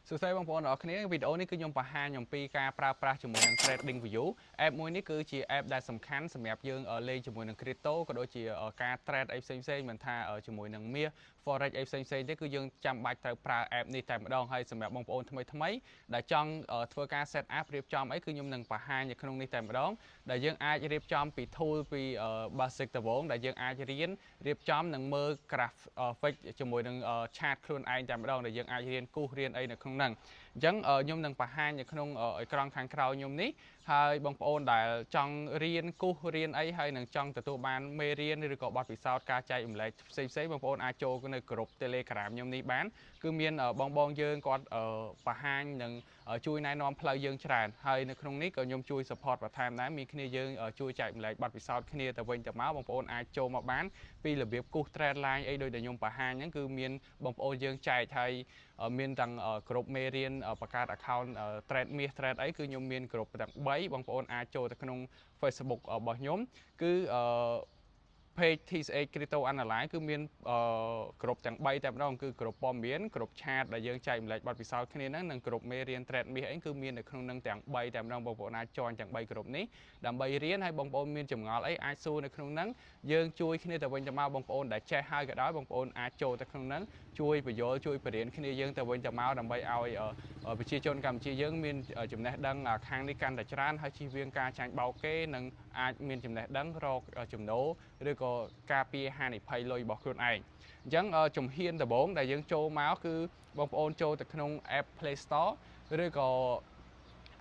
សួស្តីបងប្អូនអរគ្នាវីដេអូនេះគឺខ្ញុំបង្ហាញអំពីការប្រើប្រាស់ជាមួយនឹង Trading View app មួយនេះគឺជា app ដែលសំខាន់សម្រាប់យើងលេងជាមួយនឹង crypto ក៏ដូចជាការ trade អីផ្សេងៗមិនថាជាមួយនឹងមាស forex អីផ្សេងៗទេគឺយើងចាំបាច់ត្រូវប្រើ app នេះតែម្ដងហើយសម្រាប់បងប្អូនថ្មីដែលចង់ធ្វើការ set up រៀបចំអីគឺខ្ញុំនឹងបង្ហាញនៅក្នុងនេះតែម្ដងដែលយើងអាចរៀបចំពី tool ពី basic ដំបូងដែលយើងអាចរៀនរៀបចំនិងមើល graphic ជាមួយនឹង chart ខ្លួនឯងតែម្ដងដែលយើងអាចរៀនគូសរៀនអីនៅក្នុងហ្នឹងអញ្ចឹងខ្ញុំនឹងបង្ហាញនៅក្នុងអេក្រង់ខាងក្រោយខ្ញុំនេះហើយបងប្អូនដែលចង់រៀនគូសរៀនអីហើយនឹងចង់ទទួលបានមេរៀនឬក៏បទពិសោធន៍ការចែករំលែកផ្សេងៗបងប្អូនអាចចូលនៅក្រុម Telegram ខ្ញុំនេះបានគឺមានបងយើងគាត់បង្ហាញនិងជួយណែនាំផ្លូវយើងច្រើនហើយនៅក្នុងនេះក៏ខ្ញុំជួយ support បន្ថែមដែរមានគ្នាយើងជួយចែករំលែកបទពិសោធន៍គ្នាទៅវិញទៅមកបងប្អូនអាចចូលមកបានពីរបៀបគូស trade line អីដូចដែលខ្ញុំបង្ហាញហ្នឹងគឺមានបងប្អូនយើងចែកហើយមានទាំងក្រុមមេរៀនបង្កើត account trade មាស trade អីគឺខ្ញុំមានក្រុមទាំង3បងប្អូនអាចចូលទៅក្នុង Facebook របស់ខ្ញុំគឺ page TCH Crypto Analyze គឺមានក្រុមទាំង3តែម្ដងគឺក្រុមព័ត៌មានក្រុម chat ដែលយើងចែករំលែកបទពិសោធន៍គ្នាហ្នឹងនិងក្រុមមេរៀន trade មាសអីគឺមាននៅក្នុងហ្នឹងទាំង3តែម្ដងបងប្អូនអាច join ទាំង3ក្រុមនេះដើម្បីរៀនហើយបងប្អូនមានចម្ងល់អីអាចសួរនៅក្នុងហ្នឹងយើងជួយគ្នាទៅវិញទៅមកបងប្អូនដែលចេះហើយក៏ដោយបងប្អូនអាចចូលទៅក្នុងហ្នឹងជួយបញ្យល់ជួយបរៀនគ្នាយើងទៅវិញទៅមកដើម្បីឲ្យប្រជាជនកម្ពុជាយើងមានចំណេះដឹងខាងនេះកាន់តែច្រើនហើយជៀសវាងការចាញ់បោកគេនិងអាចមានចំណេះដឹងរកចំណូលឬក៏ការពារហានិភ័យលុយរបស់ខ្លួនឯងអញ្ចឹងជំហានដំបូងដែលយើងចូលមកគឺបងប្អូនចូលទៅក្នុង app Play Store ឬក៏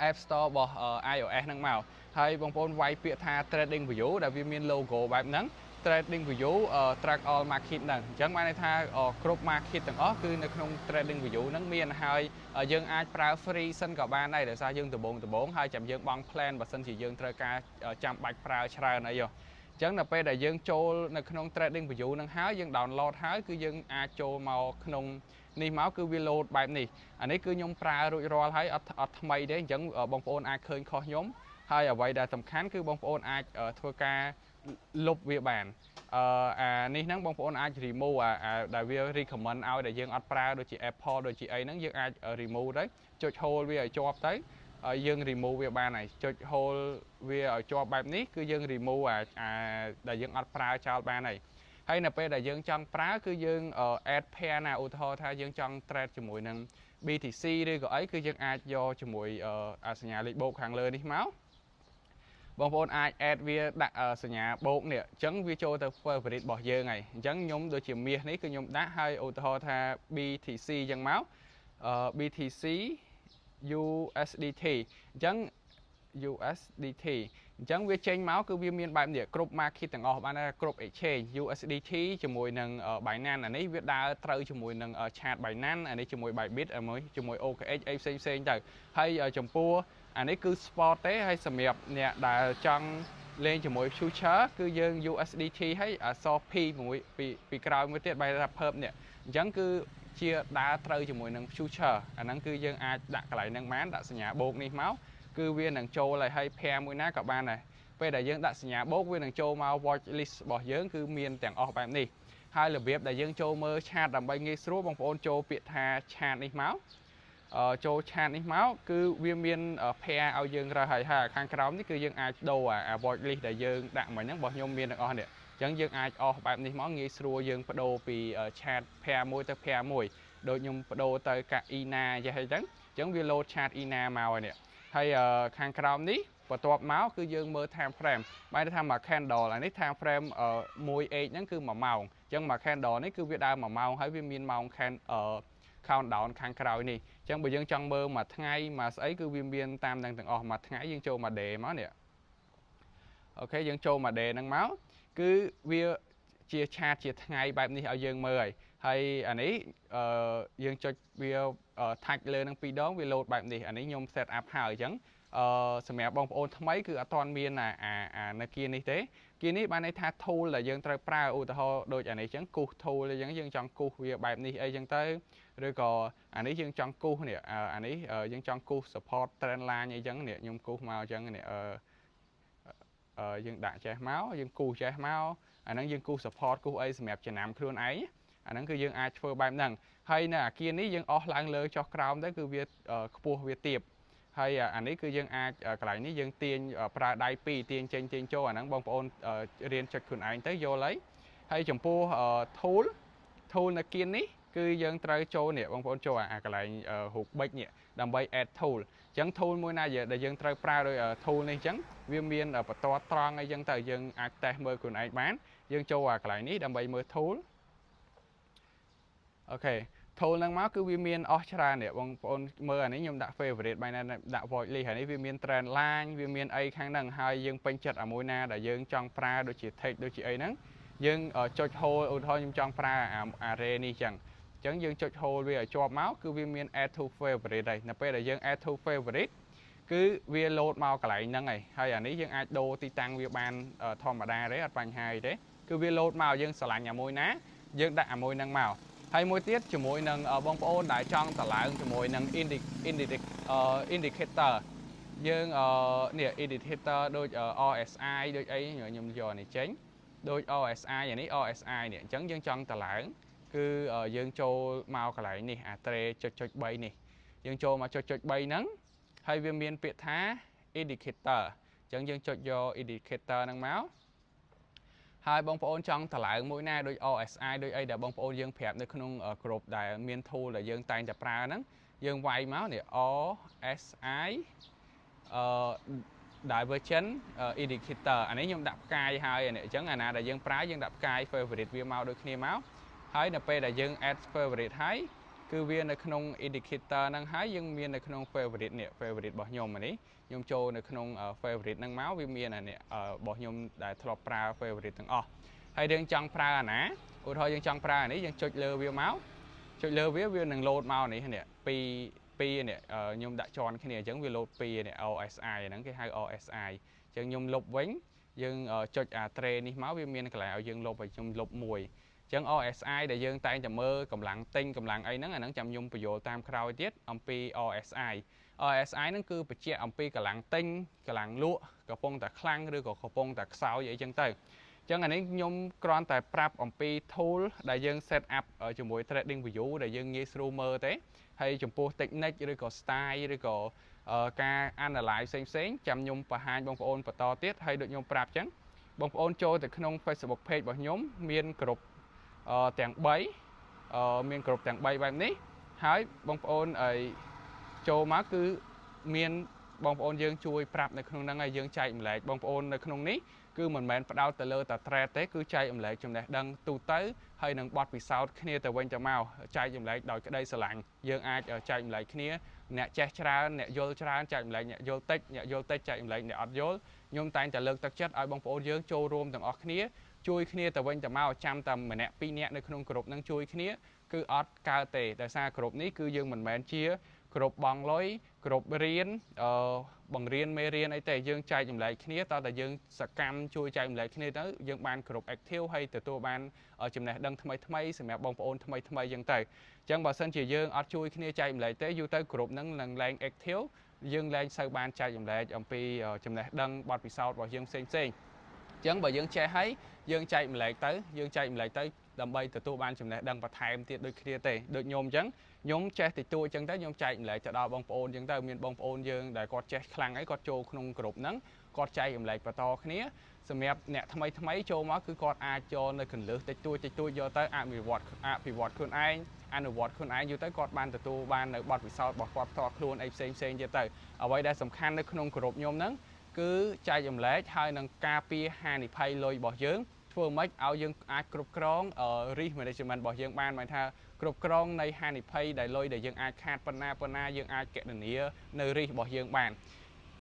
App Store របស់ iOS ហ្នឹងមកហើយបងប្អូនវាយពាក្យថា Trading View ដែលវាមាន logo បែបហ្នឹង Trading View track all market ហ្នឹងអញ្ចឹងបានន័យថាគ្រប់ market ទាំងអស់គឺនៅក្នុង Trading View ហ្នឹងមានហើយយើងអាចប្រើ free សិនក៏បានដែរដោយសារយើងដំបូងហើយចាំយើងបង់ plan បើសិនជាយើងត្រូវការចាំបាច់ប្រើច្រើនអីហ៎អញ្ចឹងដល់ពេលដែលយើងចូលនៅក្នុង Trading View ហ្នឹងហើយយើង download ហើយគឺយើងអាចចូលមកក្នុងនេះមកគឺវា load បែបនេះអានេះគឺខ្ញុំប្រើរួចរាល់ហើយអត់ថ្មីទេអញ្ចឹងបងប្អូនអាចឃើញខុសខ្ញុំហើយអ្វីដែលសំខាន់គឺបងប្អូនអាចធ្វើការលុបវាបានអានេះហ្នឹងបងប្អូនអាច remove ដែលវា recommend ឲ្យដែលយើងអត់ប្រើដូចជា Apple ដូចជាអីហ្នឹងយើងអាច remove ទៅចុច hold វាឲ្យជាប់ទៅហើយយើង remove វាបានហើយចុច hold វាឲ្យជាប់បែបនេះគឺយើង remove ដែលយើងអត់ប្រើចោលបានហើយនៅពេលដែលយើងចង់ប្រើគឺយើង add pair ណាឧទាហរណ៍ថាយើងចង់ trade ជាមួយនឹង BTC ឬក៏អីគឺយើងអាចយកជាមួយសញ្ញាលេខបូកខាងលើនេះមកបងប្អូនអាច add វាដាក់សញ្ញាបូកនេះអញ្ចឹងវាចូលទៅ favorite របស់យើងហើយអញ្ចឹងខ្ញុំដូចជាមាសនេះគឺខ្ញុំដាក់ហើយឧទាហរណ៍ថា BTC អញ្ចឹងមក BTC USDT អញ្ចឹង USDT អញ្ចឹងវាចេញមកគឺវាមានបែបនេះគ្រប់ market ទាំងអស់បានគ្រប់ exchange USDT ជាមួយនឹង Binance អានេះវាដើរត្រូវជាមួយនឹង chart Binance អានេះជាមួយ Bybit ជាមួយ OKX អីផ្សេងទៅហើយចំពោះអានេះគឺ spot ទេហើយសម្រាប់អ្នកដែលចង់លេងជាមួយ future គឺយើង USDT ហើយអក្សរ P មួយពីក្រោយមួយទៀតបែរថា perp នេះអញ្ចឹងគឺជាដើរត្រូវជាមួយនឹង future អាហ្នឹងគឺយើងអាចដាក់កន្លែងហ្នឹងបានដាក់សញ្ញាបូកនេះមកគឺវានឹងចូលឲ្យ pair មួយណាក៏បានដែរពេលដែលយើងដាក់សញ្ញាបូកវានឹងចូលមក watch list របស់យើងគឺមានទាំងអស់បែបនេះហើយរបៀបដែលយើងចូលមើល chart ដើម្បីងាយស្រួលបងប្អូនចូលពាក្យថា chart នេះមកចូល chart នេះមកគឺវាមាន pair ឲ្យយើងរើសហើយខាងក្រោមនេះគឺយើងអាចដូរwatch list ដែលយើងដាក់មិញហ្នឹងរបស់ខ្ញុំមានទាំងអស់នេះអញ្ចឹងយើងអាចអស់បែបនេះមកងាយស្រួលយើងបដូរពី chart pair មួយទៅ pair មួយដូចខ្ញុំបដូរទៅកា ENA អញ្ចឹងវា load chart ENA មកហើយនេះហើយខាងក្រោមនេះបន្ទាប់មកគឺយើងមើល time frame បែរថាមួយ candle អានេះ time frame 1h ហ្នឹងគឺ1ម៉ោងអញ្ចឹងមួយ candle នេះគឺវាដើរ1ម៉ោងហើយវាមានម៉ោង countdown ខាងក្រោយនេះអញ្ចឹងបើយើងចង់មើលមួយថ្ងៃមួយស្អីគឺវាមានតាមនឹងទាំងអស់មួយថ្ងៃយើងចូលមួយ day មកនេះអូខេយើងចូលមួយ day ហ្នឹងមកគឺវាជាឆាតជាថ្ងៃបែបនេះឲ្យយើងមើលហើយអានេះយើងចុចវា tag លើនឹង2ដងវា load បែបនេះអានេះខ្ញុំ set up ហើយអញ្ចឹងសម្រាប់បងប្អូនថ្មីគឺអត់ទាន់មាននៅគៀនេះទេគៀនេះបានន័យថា tool ដែលយើងត្រូវប្រើឧទាហរណ៍ដូចអានេះអញ្ចឹងគូស tool អញ្ចឹងយើងចង់គូសវាបែបនេះអីអញ្ចឹងទៅឬក៏អានេះយើងចង់គូសនេះអានេះយើងចង់គូស support trend line អីអញ្ចឹងនេះខ្ញុំគូសមកអញ្ចឹងនេះយើងដាក់ចេះមកយើងគូសចេះមកអាហ្នឹងយើងគូស support គូសអីសម្រាប់ចំណាំខ្លួនឯង អាហ្នឹងគឺយើងអាចធ្វើបែបហ្នឹងហើយនៅអាគារនេះយើងអស់ឡើងលើចុះក្រោមទៅគឺវាខ្ពស់វាទាបហើយអានេះគឺយើងអាចកន្លែងនេះយើងទាញប្រើដៃពីរទាញចេញទាញចូលអាហ្នឹងបងប្អូនរៀនចុចខ្លួនឯងទៅយល់ហើយចំពោះ tool នៅគៀននេះគឺយើងត្រូវចូលនេះបងប្អូនចូលអាកន្លែងរូបប៊ិចនេះដើម្បី add tool អញ្ចឹង tool មួយណាដែលយើងត្រូវប្រើដោយ tool នេះអញ្ចឹងវាមានបន្ទាត់ត្រង់អីចឹងទៅយើងអាចតេស្តមើលខ្លួនឯងបានយើងចូលអាកន្លែងនេះដើម្បីមើល tool អូខេ tool ហ្នឹងមកគឺវាមានអស់ច្រើននេះបងប្អូនមើលអានេះខ្ញុំដាក់ favorite បាយណាដាក់ void list ហើយនេះវាមាន trend line វាមានអីខាងហ្នឹងហើយយើងពេញចិត្តអាមួយណាដែលយើងចង់ប្រើដូចជា text ដូចជាអីហ្នឹងយើងចុច hold ឧទាហរណ៍ខ្ញុំចង់ប្រើ array នេះចឹងយើងចុច hold វាឲ្យជាប់មកគឺវាមាន add to favorite ហើយនៅពេលដែលយើង add to favorite គឺវា load មកកន្លែងហ្នឹងហើយអានេះយើងអាចដូរទីតាំងវាបានធម្មតាទេអត់បញ្ហាអីទេគឺវា load មកយើងស្រឡាញ់អាមួយណាយើងដាក់អាមួយហ្នឹងមកហើយមួយទៀតជាមួយនឹងបងប្អូនដែលចង់តម្លើងជាមួយនឹង indicator យើងនេះ indicator ដូច RSI ដូចអីខ្ញុំយកនេះចេញដូច RSI អានេះ RSI នេះអញ្ចឹងយើងចង់តម្លើងគឺយើងចូលមកកន្លែងនេះអា tray ចុច3នេះយើងចូលមកចុច3ហ្នឹងហើយវាមានពាក្យថា indicator អញ្ចឹងយើងចុចយក indicator ហ្នឹងមកហើយបងប្អូនចង់តម្លើងមួយណាដូច RSI ដូចអីដែលបងប្អូនយើងប្រាប់នៅក្នុង group ដែលមាន tool ដែលយើងតែងតែប្រើហ្នឹងយើងវាយមកនេះ RSI divergent indicator អានេះខ្ញុំដាក់ផ្កាយហើយអានេះអញ្ចឹងអាណាដែលយើងប្រើយើងដាក់ផ្កាយ favorite វាមកដូចគ្នាមកហើយនៅពេលដែលយើង add favorite ហើយគឺវានៅក្នុង indicator ហ្នឹងហើយយើងមាននៅក្នុង favorite នេះ favorite របស់ខ្ញុំអានេះខ្ញុំចូលនៅក្នុង favorite ហ្នឹងមកវាមានអានេះរបស់ខ្ញុំដែលធ្លាប់ប្រើ favorite ទាំងអស់ហើយយើងចង់ប្រើអាណាឧទាហរណ៍យើងចង់ប្រើអានេះយើងចុចលើវាមកចុចលើវានឹង load មកនេះពីនេះខ្ញុំដាក់ជាន់គ្នាអញ្ចឹងវា load 2នេះ RSI ហ្នឹងគេហៅ RSI អញ្ចឹងខ្ញុំលុបវិញយើងចុចអា tray នេះមកវាមានកន្លែងឲ្យយើងលុបហើយខ្ញុំលុបមួយអញ្ចឹង RSI ដែលយើងតែងតែមើលកម្លាំងទិញកម្លាំងអីហ្នឹងអាហ្នឹងចាំខ្ញុំបញ្យល់តាមក្រោយទៀតអំពី RSI ហ្នឹងគឺបញ្ជាក់អំពីកម្លាំងទិញកម្លាំងលក់កំពុងតែខ្លាំងឬក៏កំពុងតែខ្សោយអីចឹងទៅអញ្ចឹងអានេះខ្ញុំគ្រាន់តែប្រាប់អំពី tool ដែលយើង set up ជាមួយ Trading View ដែលយើងងាយស្រួលមើលទេហើយចំពោះ technique ឬក៏ style ឬក៏ការ analyze ផ្សេងចាំខ្ញុំបង្ហាញបងប្អូនបន្តទៀតហើយដូចខ្ញុំប្រាប់អញ្ចឹងបងប្អូនចូលទៅក្នុង Facebook page របស់ខ្ញុំមានគ្រប់ទាំង3មានគ្រប់ទាំង3បែបនេះហើយបងប្អូនចូលមកគឺមានបងប្អូនយើងជួយប្រាប់នៅក្នុងហ្នឹងហើយយើងចែកម្លែកបងប្អូននៅក្នុងនេះគឺមិនមែនផ្ដោតទៅលើតែ trade ទេគឺចែកម្លែកចំណេះដឹងទូទៅហើយនឹងបទពិសោធន៍គ្នាទៅវិញទៅមកចែកម្លែកដោយក្តីស្រឡាញ់យើងអាចចែកម្លែកគ្នាអ្នកចេះច្រើនអ្នកយល់ច្រើនចែកម្លែកអ្នកយល់តិចចែកម្លែកអ្នកអត់យល់ខ្ញុំតែងតែលើកទឹកចិត្តឲ្យបងប្អូនយើងចូលរួមទាំងអស់គ្នាជួយគ្នាទៅវិញទៅមកចាំតែម្នាក់ពីរនាក់នៅក្នុងក្រុមហ្នឹងជួយគ្នាគឺអត់កើតទេដោយសារក្រុមនេះគឺយើងមិនមែនជាគ្រប់បងលុយគ្រប់រៀនបង្រៀនមេរៀនអីទេយើងចែកចម្លែកគ្នាតើតែយើងសកម្មជួយចែកចម្លែកគ្នាទៅយើងបានគ្រប់ active ហើយទទួលបានចំណេះដឹងថ្មីសម្រាប់បងប្អូនថ្មីអញ្ចឹងទៅអញ្ចឹងបើសិនជាយើងអត់ជួយគ្នាចែកចម្លែកទេយូរទៅក្រុមហ្នឹងនឹងឡើង active យើងឡើងសូវបានចែកចម្លែកអំពីចំណេះដឹងបទពិសោធន៍របស់យើងផ្សេងអញ្ចឹងបើយើងចេះហើយយើងចែកម្លែកទៅដើម្បីទទួលបានចំណេះដឹងបន្ថែមទៀតដូចគ្នាទេដូចខ្ញុំអញ្ចឹងខ្ញុំចេះតិចតួចអញ្ចឹងទៅខ្ញុំចែកម្លែកទៅដល់បងប្អូនអញ្ចឹងទៅមានបងប្អូនយើងដែលគាត់ចេះខ្លាំងហើយគាត់ចូលក្នុងក្រុមហ្នឹងគាត់ចែកម្លែកបន្តគ្នាសម្រាប់អ្នកថ្មីចូលមកគឺគាត់អាចចូលនៅកន្លឹះតិចតួចយកទៅអភិវឌ្ឍខ្លួនឯងអនុវត្តខ្លួនឯងយូរទៅគាត់បានទទួលបាននៅបទពិសោធន៍របស់គាត់ផ្ទាល់ខ្លួនអីផ្សេងទៀតទៅអ្វីដែលសំខាន់នៅក្នុងក្រុមខ្ញុំហ្នឹងគឺចែកចម្លែកហើយនឹងការពារហានិភ័យលុយរបស់យើងធ្វើម៉េចឲ្យយើងអាចគ្រប់គ្រង risk management របស់យើងបានហមายថាគ្រប់គ្រងនៃហានិភ័យដែលលុយដែលយើងអាចខាតប៉ុណ្ណាយើងអាចកណនានៅ risk របស់យើងបាន